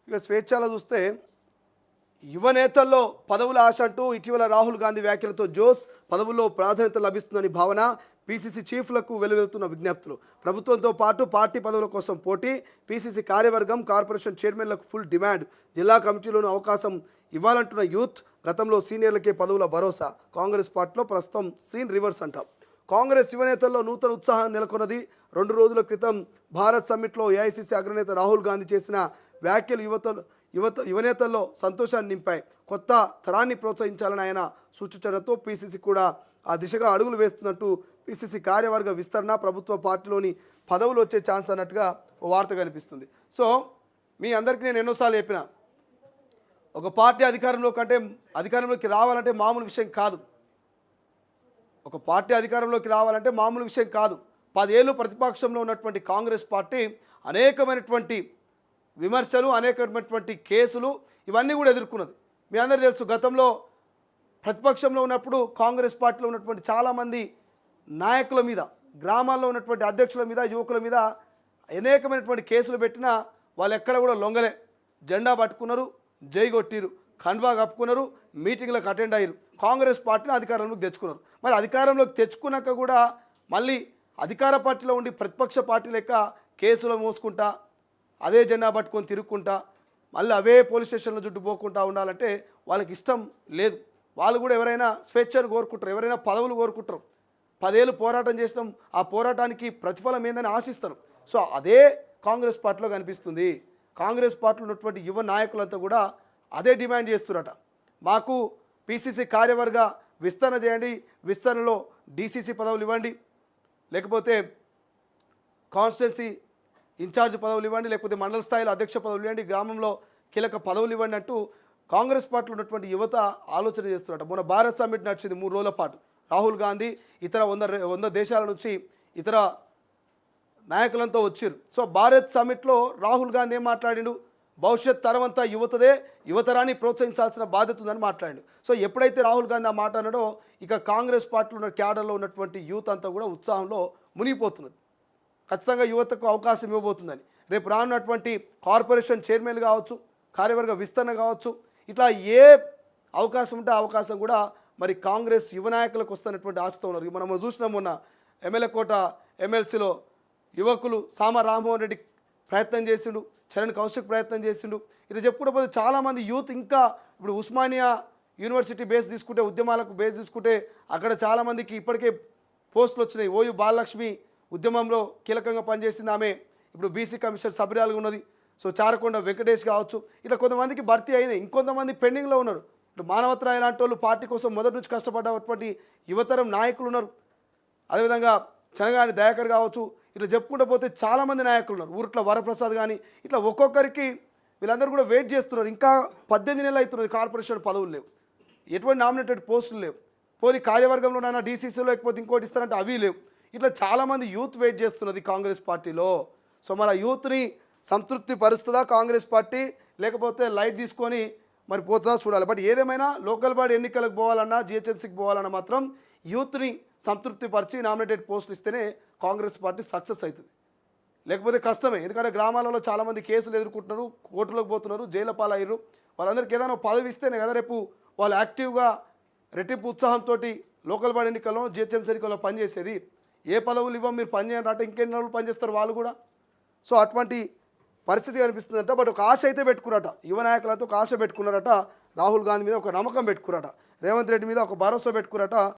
ఇక స్వేచ్ఛలో చూస్తే యువ నేతల్లో పదవుల ఆశ అంటూ ఇటీవల రాహుల్ గాంధీ వ్యాఖ్యలతో జోస్ పదవుల్లో ప్రాధాన్యత లభిస్తుందని భావన పీసీసీ చీఫ్లకు వెలువెలుతున్న విజ్ఞప్తులు ప్రభుత్వంతో పాటు పార్టీ పదవుల కోసం పోటీ పీసీసీ కార్యవర్గం కార్పొరేషన్ చైర్మన్లకు ఫుల్ డిమాండ్ జిల్లా కమిటీలోనూ అవకాశం ఇవ్వాలంటున్న యూత్ గతంలో సీనియర్లకే పదవుల భరోసా కాంగ్రెస్ పార్టీలో ప్రస్తుతం సీన్ రివర్స్ అంటాం కాంగ్రెస్ యువ నేతల్లో నూతన ఉత్సాహం నెలకొన్నది 2 రోజుల క్రితం భారత్ సమ్మిట్లో ఏఐసీసీ అగ్రనేత రాహుల్ గాంధీ చేసిన వ్యాఖ్యలు యువనేతల్లో సంతోషాన్ని నింపాయి కొత్త తరాన్ని ప్రోత్సహించాలని ఆయన సూచించడంతో పీసీసీ కూడా ఆ దిశగా అడుగులు వేస్తున్నట్టు పీసీసీ కార్యవర్గ విస్తరణ ప్రభుత్వ పార్టీలోని పదవులు వచ్చే ఛాన్స్ అన్నట్టుగా ఓ వార్త కనిపిస్తుంది సో మీ అందరికీ నేను ఎన్నోసార్లు చెప్పిన ఒక పార్టీ అధికారంలోకి రావాలంటే మామూలు విషయం కాదు ఒక పార్టీ అధికారంలోకి రావాలంటే మామూలు విషయం కాదు 10 ఏళ్ళు ప్రతిపక్షంలో ఉన్నటువంటి కాంగ్రెస్ పార్టీ అనేకమైనటువంటి విమర్శలు అనేకమైనటువంటి కేసులు ఇవన్నీ కూడా ఎదుర్కొన్నది మీ అందరికీ తెలుసు గతంలో ప్రతిపక్షంలో ఉన్నప్పుడు కాంగ్రెస్ పార్టీలో ఉన్నటువంటి చాలామంది నాయకుల మీద గ్రామాల్లో ఉన్నటువంటి అధ్యక్షుల మీద యువకుల మీద అనేకమైనటువంటి కేసులు పెట్టినా వాళ్ళు ఎక్కడ కూడా లొంగలే జెండా పట్టుకున్నారు జై కొట్టిరు ఖండ్వా కప్పుకున్నారు మీటింగ్లకు అటెండ్ అయ్యారు కాంగ్రెస్ పార్టీని అధికారంలోకి తెచ్చుకున్నారు మరి అధికారంలోకి తెచ్చుకున్నాక కూడా మళ్ళీ అధికార పార్టీలో ఉండి ప్రతిపక్ష పార్టీ లెక్క కేసులు మోసుకుంటా అదే జెండా పట్టుకొని తిరుగుకుంటా మళ్ళీ అవే పోలీస్ స్టేషన్లో చుట్టూ పోకుండా ఉండాలంటే వాళ్ళకి ఇష్టం లేదు వాళ్ళు కూడా ఎవరైనా స్వేచ్ఛను కోరుకుంటారు ఎవరైనా పదవులు కోరుకుంటారు 10 ఏళ్ళు పోరాటం చేసినాం ఆ పోరాటానికి ప్రతిఫలం ఏందని ఆశిస్తారు సో అదే కాంగ్రెస్ పార్టీలో కనిపిస్తుంది కాంగ్రెస్ పార్టీలో ఉన్నటువంటి యువ నాయకులంతా కూడా అదే డిమాండ్ చేస్తున్నారట మాకు పీసీసీ కార్యవర్గ విస్తరణ చేయండి విస్తరణలో డీసీసీ పదవులు ఇవ్వండి లేకపోతే కాన్స్టిట్యున్సీ ఇన్ఛార్జ్ పదవులు ఇవ్వండి లేకపోతే మండల స్థాయిలో అధ్యక్ష పదవులు ఇవ్వండి గ్రామంలో కీలక పదవులు ఇవ్వండి అంటూ కాంగ్రెస్ పార్టీలో ఉన్నటువంటి యువత ఆలోచన చేస్తున్నట్టు మొన్న భారత్ సమ్మిట్ నడిచింది 3 రోజుల పాటు రాహుల్ గాంధీ ఇతర 100 దేశాల నుంచి ఇతర నాయకులంతా వచ్చారు సో భారత్ సమ్మిట్లో రాహుల్ గాంధీ ఏం మాట్లాడిండు భవిష్యత్ తరమంతా యువతరాన్ని ప్రోత్సహించాల్సిన బాధ్యత ఉందని మాట్లాడిండు సో ఎప్పుడైతే రాహుల్ గాంధీ ఆ మాట అన్నాడో ఇక కాంగ్రెస్ పార్టీలో ఉన్న క్యాడర్లో ఉన్నటువంటి యూత్ అంతా కూడా ఉత్సాహంలో మునిగిపోతున్నది ఖచ్చితంగా యువతకు అవకాశం ఇవ్వబోతుందని రేపు రానున్నటువంటి కార్పొరేషన్ చైర్మన్ కావచ్చు కార్యవర్గ విస్తరణ కావచ్చు ఇట్లా ఏ అవకాశం ఉంటే అవకాశం కూడా మరి కాంగ్రెస్ యువ నాయకులకు వస్తున్నటువంటి ఆశతో ఉన్నారు మనం చూసినాం మొన్న ఎమ్మెల్యే కోట ఎమ్మెల్సీలో యువకులు సామ రామ్మోహన్ రెడ్డి ప్రయత్నం చేసిండు చరణ్ కౌశిక్ ప్రయత్నం చేసిండు ఇట్లా చెప్పుకుంటే చాలామంది యూత్ ఇంకా ఇప్పుడు ఉస్మానియా యూనివర్సిటీ బేస్ తీసుకుంటే ఉద్యమాలకు బేస్ తీసుకుంటే అక్కడ చాలామందికి ఇప్పటికే పోస్టులు వచ్చినాయి ఓయు బాలలక్ష్మి ఉద్యమంలో కీలకంగా పనిచేసింది ఆమె ఇప్పుడు బీసీ కమిషన్ సభ్యురాలుగా ఉన్నది సో చారకొండ వెంకటేష్ కావచ్చు ఇట్లా కొంతమందికి భర్తీ అయినాయి ఇంకొంతమంది పెండింగ్లో ఉన్నారు ఇప్పుడు మానవత్రాయ లాంటి వాళ్ళు పార్టీ కోసం మొదటి నుంచి కష్టపడ్డటువంటి యువతరం నాయకులు ఉన్నారు అదేవిధంగా చనగాని దయాకర్ కావచ్చు ఇట్లా చెప్పుకుంటూ పోతే చాలామంది నాయకులు ఉన్నారు ఊరిట్ల వరప్రసాద్ కానీ ఇట్లా ఒక్కొక్కరికి వీళ్ళందరూ కూడా వెయిట్ చేస్తున్నారు ఇంకా 18 నెలలు అవుతున్నది కార్పొరేషన్ పదవులు లేవు ఎటువంటి నామినేటెడ్ పోస్టులు లేవు పోనీ కార్యవర్గంలోనైనా డీసీసీలో లేకపోతే ఇంకోటి ఇస్తారంటే అవి లేవు ఇట్లా చాలామంది యూత్ వెయిట్ చేస్తున్నది కాంగ్రెస్ పార్టీలో సో మన యూత్ని సంతృప్తి పరుస్తుందా కాంగ్రెస్ పార్టీ లేకపోతే లైట్ తీసుకొని మరి పోతుందా చూడాలి బట్ ఏదేమైనా లోకల్ బాడీ ఎన్నికలకు పోవాలన్నా జిహెచ్ఎంసీకి పోవాలన్నా మాత్రం యూత్ని సంతృప్తి పరిచి నామినేటెడ్ పోస్టులు ఇస్తేనే కాంగ్రెస్ పార్టీ సక్సెస్ అవుతుంది లేకపోతే కష్టమే ఎందుకంటే గ్రామాలలో చాలామంది కేసులు ఎదుర్కొంటున్నారు కోర్టులోకి పోతున్నారు జైలు పాలయ్యారు వాళ్ళందరికీ ఏదైనా పదవి ఇస్తేనే కదా రేపు వాళ్ళు యాక్టివ్గా రెట్టింపు ఉత్సాహంతో లోకల్ బాడీ ఎన్నికల్లో జిహెచ్ఎంసీ ఎన్నికల్లో పనిచేసేది ఏ పదవులు ఇవ్వం మీరు పనిచేయండి అంటే ఇంకెన్ని రోజులు పనిచేస్తారు వాళ్ళు కూడా సో అటువంటి పరిస్థితి కనిపిస్తుందంట బట్ ఒక ఆశ అయితే పెట్టుకున్నారట యువ నాయకులతో ఒక ఆశ పెట్టుకున్నారట రాహుల్ గాంధీ మీద ఒక నమ్మకం పెట్టుకున్నారట రేవంత్ రెడ్డి మీద ఒక భరోసా పెట్టుకున్నారట